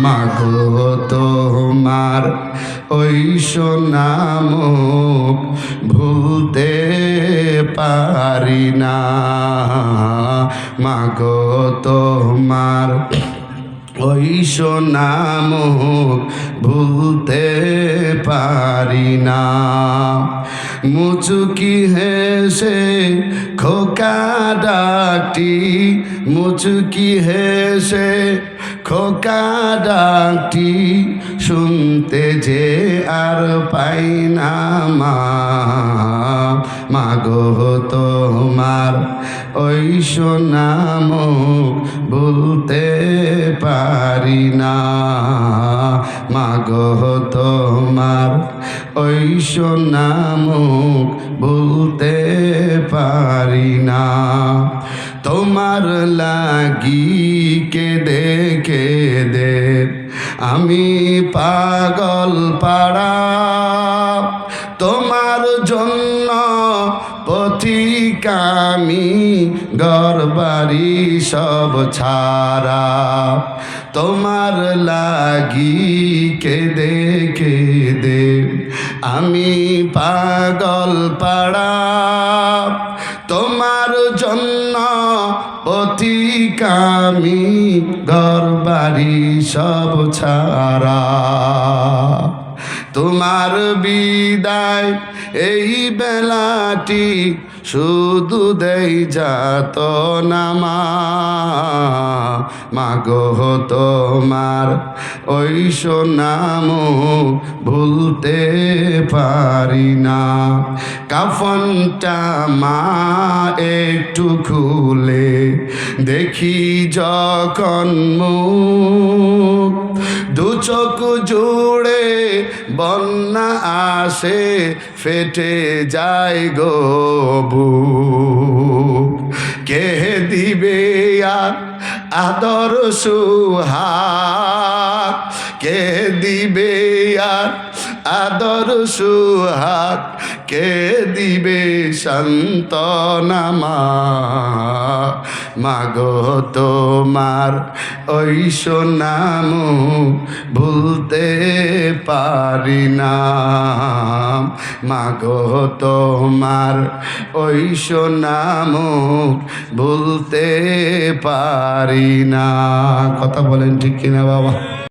মাগো তোমার ওই সোনা মুখ ভুলতে পারি না। মাগো তোমার ওই সোনা মুখ ভুলতে পারি না। মুচুকি হেসে খোকা ডাকটি, মুচুকি হেসে খোকা ডাকটি শুনতে যে আর পাই না। মাগো তোমার ওই সোনা মুখ ভুলতে পারি না। মাগো তোমার ওই সোনা মুখ ভুলতে পারি না। তোমার লাগি কেঁদে কেঁদে আমি পাগল পাড়া, তোমার জন্য পথিক আমি ঘরবাড়ি সব ছাড়া। তোমার লাগি কেঁদে কেঁদে আমি পাগল পাড়া, তোমার জন্য পথিক আমি ঘরবাড়ি সব ছাড়া। তোমার বিদায় এই বেলাটি শুধু দেই যাতনা। মাগো তোমার ওই সোনা মুখ ভুলতে পারি না। কাফনটা মা একটু খুলে দেখি যখন মুখ, দু চোখ জুড়ে বন্যা আসে ফেটে যায় গো বুক। কে দিবে আর আদর সুহাগ, কে দিবে আর আদর সুহাগ, কে দিবে সান্ত্বনা। মাগো তোমার ওই সোনা মুখ ভুলতে পারি না। মাগো তোমার ওই সোনা মুখ ভুলতে পারি না। কথা বলেন ঠিক কিনা বাবা?